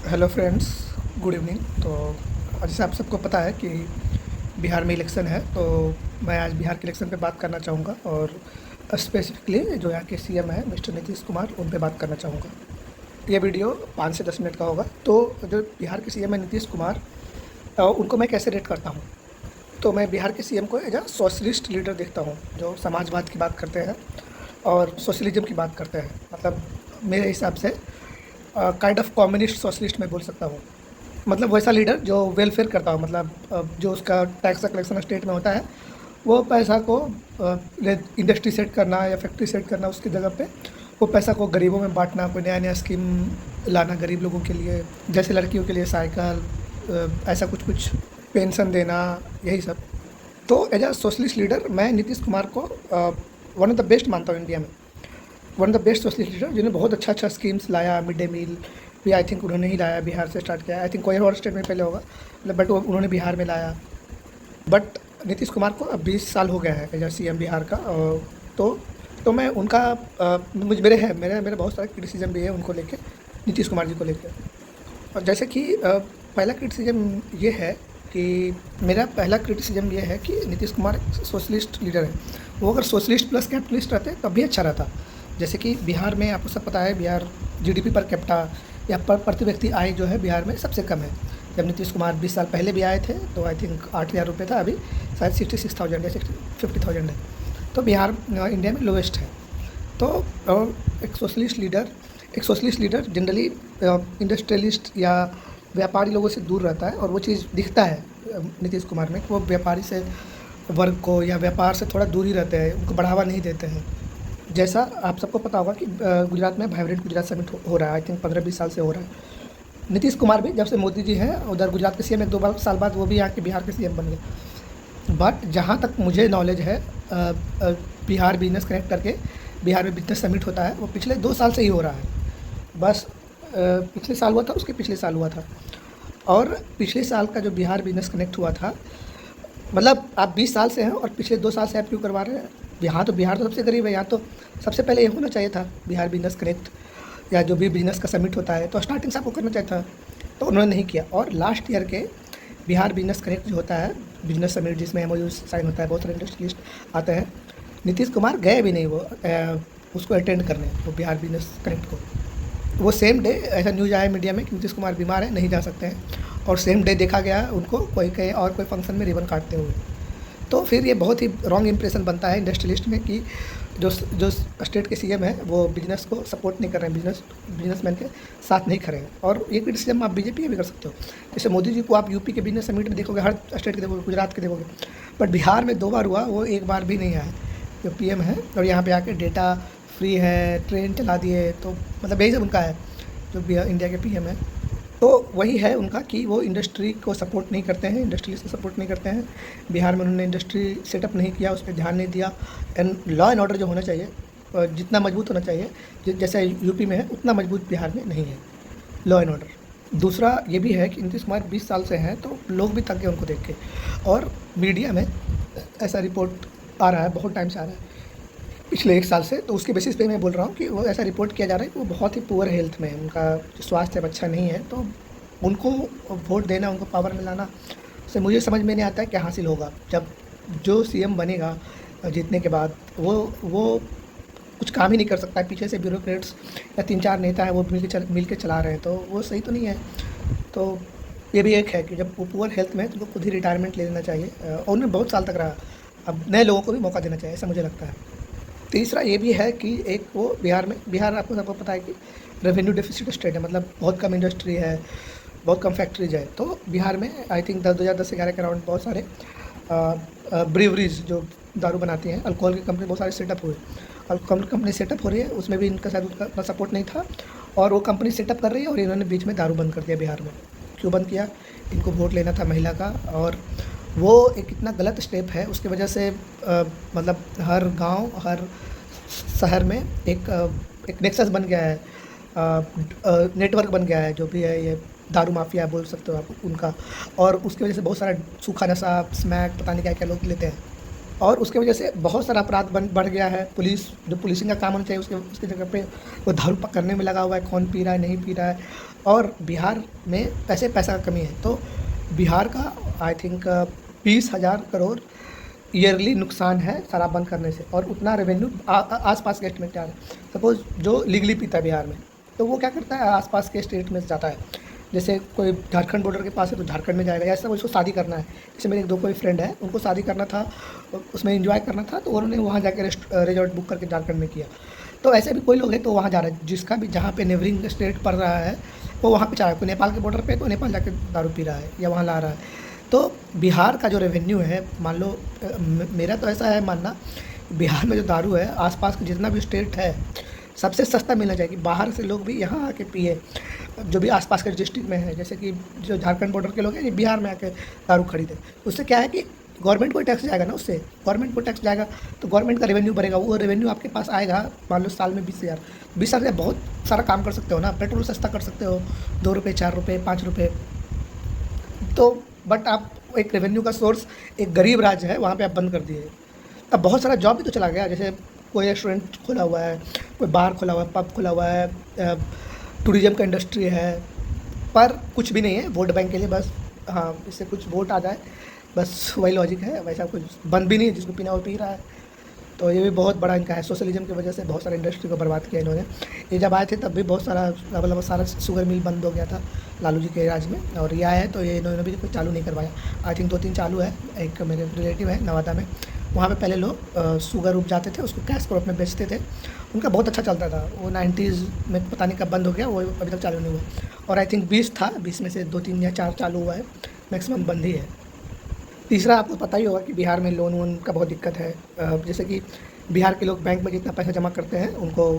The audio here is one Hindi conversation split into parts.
Hello friends, good evening. तो जैसे आप सबको पता है कि बिहार में इलेक्शन है, तो मैं आज बिहार के इलेक्शन पे बात करना चाहूँगा और स्पेसिफिकली जो यहाँ के सीएम हैं मिस्टर नीतीश कुमार, उन पे बात करना चाहूँगा। ये वीडियो 5 से 10 मिनट का होगा। तो जो बिहार के सीएम हैं नीतीश कुमार, उनको मैं कैसे रेट करता हूँ, तो मैं बिहार के सीएम को एज अ सोशलिस्ट लीडर देखता हूँ, जो समाजवाद की बात करते हैं और सोशलिज्म की बात करते हैं। मतलब मेरे हिसाब से काइंड ऑफ कम्युनिस्ट सोशलिस्ट मैं बोल सकता हूँ। मतलब वैसा लीडर जो वेलफेयर करता हो, मतलब जो उसका टैक्स का कलेक्शन स्टेट में होता है, वो पैसा को इंडस्ट्री सेट करना या फैक्ट्री सेट करना, उसकी जगह पे वो पैसा को गरीबों में बांटना, कोई नया नया स्कीम लाना गरीब लोगों के लिए, जैसे लड़कियों के लिए साइकिल, ऐसा कुछ कुछ पेंशन देना, यही सब। तो एज अ सोशलिस्ट लीडर मैं नीतीश कुमार को वन ऑफ द बेस्ट मानता हूँ इंडिया में। One of the best socialist leader जिन्होंने बहुत अच्छा अच्छा स्कीम्स लाया। मिड डे मील भी आई थिंक उन्होंने ही लाया, बिहार से स्टार्ट किया। आई थिंक कोई और स्टेट में पहले होगा, मतलब बट उन्होंने बिहार में लाया। बट नीतीश कुमार को अब 20 साल हो गया है एज सीएम बिहार का। तो तो मैं उनका मुझ मेरे है मेरे मेरे बहुत सारे क्रिटिसिज्म भी है उनको लेके, नीतीश कुमार जी को लेकर। और जैसे कि पहला क्रिटिसिज्म ये है कि मेरा पहला क्रिटिसिज्म ये है कि नीतीश कुमार एक सोशलिस्ट लीडर है। वो अगर सोशलिस्ट प्लस कैपिटलिस्ट रहते तब भी अच्छा रहता। जैसे कि बिहार में आपको सब पता है, बिहार जीडीपी पर कैपिटा या पर प्रति व्यक्ति आय जो है बिहार में सबसे कम है। जब नीतीश कुमार 20 साल पहले भी आए थे तो आई थिंक 8,000 रुपये था, अभी शायद 66,000 या 50,000 है। तो बिहार इंडिया में लोवेस्ट है। तो एक सोशलिस्ट लीडर जनरली इंडस्ट्रियलिस्ट या व्यापारी लोगों से दूर रहता है, और वो चीज़ दिखता है नीतीश कुमार में कि वो व्यापारी से वर्ग को या व्यापार से थोड़ा दूर ही रहते हैं, उनको बढ़ावा नहीं देते हैं। जैसा आप सबको पता होगा कि गुजरात में वाइब्रेंट गुजरात समिट हो रहा है, आई थिंक 15-20 साल से हो रहा है। नीतीश कुमार भी जब से मोदी जी हैं उधर गुजरात के सीएम, एक दो साल बाद वो भी यहाँ के बिहार के सीएम बन गए। बट जहाँ तक मुझे नॉलेज है, बिहार बिजनेस कनेक्ट करके बिहार में बिजनेस समिट होता है, वो पिछले 2 साल से ही हो रहा है। बस पिछले साल हुआ था, उसके पिछले साल हुआ था। और पिछले साल का जो बिहार बिजनेस कनेक्ट हुआ था, मतलब आप 20 साल से हैं और पिछले 2 साल से आप क्यों करवा रहे हैं? यहाँ तो बिहार तो सबसे गरीब है, यहाँ तो सबसे पहले ये होना चाहिए था बिहार बिजनेस कनेक्ट, या जो भी बिजनेस का समिट होता है तो स्टार्टिंग से आपको करना चाहिए था, तो उन्होंने नहीं किया। और लास्ट ईयर के बिहार बिजनेस कनेक्ट जो होता है, बिजनेस समिट जिसमें एमओयू साइन होता है, बहुत सारे इंडस्ट्रियलिस्ट आते हैं, नीतीश कुमार गए भी नहीं वो उसको अटेंड करने, वो बिहार बिजनेस कनेक्ट को। वो सेम डे ऐसा न्यूज़ आया मीडिया में कि नीतीश कुमार बीमार है, नहीं जा सकते हैं, और सेम डे देखा गया उनको कोई कहीं और कोई फंक्शन में रिबन काटते हुए। तो फिर ये बहुत ही रॉन्ग इंप्रेशन बनता है इंडस्ट्रियलिस्ट में कि जो स्टेट के सीएम हैं वो बिजनेस को सपोर्ट नहीं कर रहे हैं, बिजनेसमैन के साथ नहीं खड़े हैं। और ये क्रिटिसिज्म आप बीजेपी में भी कर सकते हो। जैसे मोदी जी को आप यूपी के बिजनेस समिट में देखोगे, हर स्टेट के देखोगे, गुजरात के देखोगे, बट बिहार में 2 बार हुआ, वो एक बार भी नहीं आए जो पीएम है। और यहाँ पे आके डेटा फ्री है, ट्रेन चला दिए, तो मतलब यही सब उनका है जो इंडिया के पीएम है। तो वही है उनका कि वो इंडस्ट्री को सपोर्ट नहीं करते हैं, इंडस्ट्रियलिस्ट को सपोर्ट नहीं करते हैं। बिहार में उन्होंने इंडस्ट्री सेटअप नहीं किया, उस पर ध्यान नहीं दिया। एंड लॉ एंड ऑर्डर जो होना चाहिए, जितना मजबूत होना चाहिए, जैसे यूपी में है, उतना मजबूत बिहार में नहीं है लॉ एंड ऑर्डर। दूसरा ये भी है कि नीतीश कुमार 20 साल से हैं, तो लोग भी थक गए उनको देख के। और मीडिया में ऐसा रिपोर्ट आ रहा है, बहुत टाइम से आ रहा है, पिछले 1 साल से। तो उसके बेसिस पे मैं बोल रहा हूँ कि वो ऐसा रिपोर्ट किया जा रहा है कि वो बहुत ही पुअर हेल्थ में है, उनका जो स्वास्थ्य अच्छा नहीं है। तो उनको वोट देना, उनको पावर में लाना, से मुझे समझ में नहीं आता है क्या हासिल होगा। जब जो सीएम बनेगा जीतने के बाद, वो कुछ काम ही नहीं कर सकता है, पीछे से ब्यूरोक्रेट्स या 3-4 नेता हैं वो मिल के चला रहे हैं, तो वो सही तो नहीं है। तो ये भी एक है कि जब वो पुअर हेल्थ में है तो उनको खुद ही रिटायरमेंट ले लेना चाहिए, और उन्हें बहुत साल तक रहा, अब नए लोगों को भी मौका देना चाहिए, ऐसा मुझे लगता है। तीसरा ये भी है कि एक वो बिहार आपको सबको पता है कि रेवेन्यू डेफिसिट स्टेट है, मतलब बहुत कम इंडस्ट्री है, बहुत कम फैक्ट्रीज है। तो बिहार में आई थिंक 2010-11 के अराउंड बहुत सारे ब्रीवरीज जो दारू बनाती हैं, अल्कोहल की कंपनी बहुत सारे सेटअप हुए। अल्कोहल कंपनी सेटअप हो रही है, उसमें भी इनका शायद उतना सपोर्ट नहीं था, और वो कंपनी सेटअप कर रही है और इन्होंने बीच में दारू बंद कर दिया बिहार में। क्यों बंद किया? इनको वोट लेना था महिला का, और वो एक इतना गलत स्टेप है, उसकी वजह से मतलब हर गांव, हर शहर में एक नेक्सस बन गया है, नेटवर्क बन गया है, जो भी है ये दारू माफिया बोल सकते हो आप उनका। और उसकी वजह से बहुत सारा सूखा नशा, स्मैक, पता नहीं क्या क्या लोग लेते हैं, और उसकी वजह से बहुत सारा अपराध बढ़ गया है। पुलिस, जो पुलिसिंग का काम होना चाहिए, उसके जगह पे वो दारू पकड़ने में लगा हुआ है, कौन पी रहा है नहीं पी रहा है, और बिहार में पैसा का कमी है। तो बिहार का आई थिंक 20,000 करोड़ ईयरली नुकसान है शराब बंद करने से, और उतना रेवेन्यू आसपास के एस्टिमेट आ रहा है। सपोज़ जो लीगली पीता है बिहार में, तो वो क्या करता है, आसपास के स्टेट में जाता है। जैसे कोई झारखंड बॉर्डर के पास है तो झारखंड में जाएगा, या ऐसा उसको शादी करना है। जैसे मेरे एक दो कोई फ्रेंड है, उनको शादी करना था, उसमें एंजॉय करना था, तो उन्होंने वहाँ जाकर रिजॉर्ट बुक करके झारखंड में किया। तो ऐसे भी कोई लोग हैं तो वहाँ जा रहे हैं, जिसका भी जहाँ पे नेबरिंग स्टेट पड़ रहा है वो वहाँ पे जा रहा है। कोई नेपाल के बॉर्डर पे तो नेपाल जाके दारू पी रहा है या वहाँ ला रहा है। तो बिहार का जो रेवेन्यू है, मान लो मेरा तो ऐसा है मानना, बिहार में जो दारू है आसपास के जितना भी स्टेट है सबसे सस्ता मिलना चाहिए कि बाहर से लोग भी यहाँ आके पिए, जो भी आसपास के डिस्ट्रिक्ट में है। जैसे कि जो झारखंड बॉर्डर के लोग हैं ये बिहार में आके दारू खरीदे। उससे क्या है कि गवर्नमेंट को टैक्स जाएगा ना, उससे गवर्नमेंट को टैक्स जाएगा तो गवर्नमेंट का रेवेन्यू बढ़ेगा। वो रेवेन्यू आपके पास आएगा, मान लो साल में 20,000 से बहुत सारा काम कर सकते हो ना, पेट्रोल सस्ता कर सकते हो, 2 रुपये 4 रुपये 5 रुपये। तो बट आप एक रेवेन्यू का सोर्स एक गरीब राज्य है वहाँ पे आप बंद कर दिए। अब बहुत सारा जॉब भी तो चला गया। जैसे कोई रेस्टोरेंट खोला हुआ है, कोई बार खोला हुआ है, पब खोला हुआ है, टूरिज़्म का इंडस्ट्री है, पर कुछ भी नहीं है वोट बैंक के लिए। बस हाँ, इससे कुछ वोट आ जाए, बस वही लॉजिक है। वैसा कुछ बंद भी नहीं है, जिसको पीना वो पी रहा है। तो ये भी बहुत बड़ा इनका है, सोशलिज्म की वजह से बहुत सारे इंडस्ट्री को बर्बाद किया इन्होंने। ये जब आए थे तब भी बहुत सारा मतलब सारा शुगर मिल बंद हो गया था लालू जी के राज में, और ये आया है तो ये इन्होंने भी कोई चालू नहीं करवाया। आई थिंक 2-3 चालू है। एक मेरे रिलेटिव है नवादा में, वहाँ पे पहले लोग शुगर उपजाते थे, उसको कैश क्रॉप में बेचते थे, उनका बहुत अच्छा चलता था। वो 90s में पता नहीं कब बंद हो गया, वो अभी तक चालू नहीं हुआ। और आई थिंक 20 था, 20 में से 2-3 या 4 चालू हुआ है, मैक्सिमम बंद ही है। तीसरा, आपको पता ही होगा कि बिहार में लोन वोन का बहुत दिक्कत है। जैसे कि बिहार के लोग बैंक में जितना पैसा जमा करते हैं उनको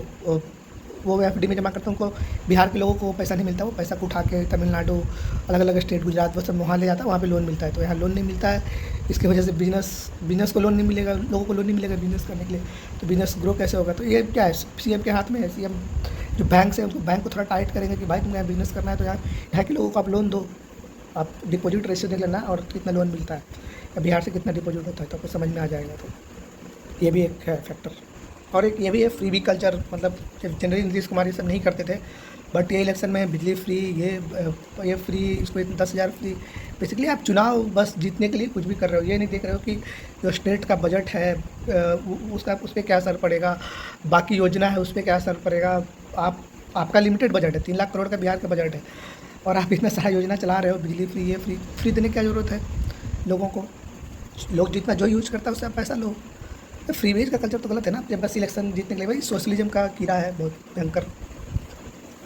वो एफडी में जमा करते हैं, उनको बिहार के लोगों को पैसा नहीं मिलता। वो पैसा को उठा के तमिलनाडु, अलग अलग स्टेट, गुजरात, वो सब वहाँ ले जाता है, वहाँ पे लोन मिलता है। तो यहाँ लोन नहीं मिलता है, इसकी वजह से बिज़नेस को लोन नहीं मिलेगा, लोगों को लोन नहीं मिलेगा बिज़नेस करने के लिए, तो बिज़नेस ग्रो कैसे होगा। तो ये क्या है, सीएम के हाथ में है। सीएम जो बैंक से उनको बैंक को थोड़ा टाइट करेंगे कि भाई तुम यहाँ बिज़नेस करना है तो यहाँ के लोगों को आप लोन दो, आप डिपॉजिट रेशियो देख लेना और कितना लोन मिलता है या बिहार से कितना डिपॉजिट होता है, तो आपको समझ में आ जाएगा। तो ये भी एक है फैक्टर। और एक ये भी है फ्री बी कल्चर, मतलब जनरली नीतीश कुमार ये सब नहीं करते थे, बट ये इलेक्शन में बिजली फ्री, ये फ्री, इसको 10,000 फ्री। बेसिकली आप चुनाव बस जीतने के लिए कुछ भी कर रहे हो, ये नहीं देख रहे हो कि जो स्टेट का बजट है उसका उस पर क्या असर पड़ेगा, बाकी योजना है उस पर क्या असर पड़ेगा। आपका लिमिटेड बजट है, 3 लाख करोड़ का बिहार का बजट है, और आप इतना सारा योजना चला रहे हो, बिजली फ्री, ये फ्री देने की क्या ज़रूरत है लोगों को। लोग जितना जो यूज़ करता है उससे आप पैसा लो। तो फ्री वेज का कल्चर तो गलत है ना, जब बस इलेक्शन जीतने के लिए। भाई सोशलिज्म का कीड़ा है बहुत भयंकर।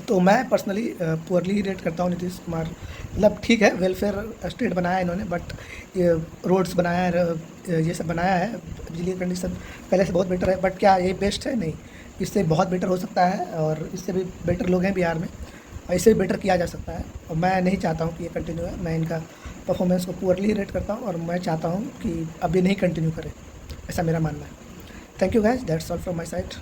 तो मैं पर्सनली पुअरली ही रेट करता हूँ नीतीश कुमार। मतलब ठीक है, वेलफेयर स्टेट बनाया है इन्होंने, बट ये रोड्स बनाया है, ये सब बनाया है, बिजली कंडीशन पहले से बहुत बेटर है, बट क्या ये बेस्ट है? नहीं, इससे बहुत बेटर हो सकता है, और इससे भी बेटर लोग हैं बिहार में, और इससे भी बेटर किया जा सकता है। और मैं नहीं चाहता हूँ कि ये कंटिन्यू है। मैं इनका परफॉर्मेंस को पुअरली रेट करता हूँ, और मैं चाहता हूँ कि अब ये नहीं कंटिन्यू करें, ऐसा मेरा मानना है। Thank you guys, that's all from my side.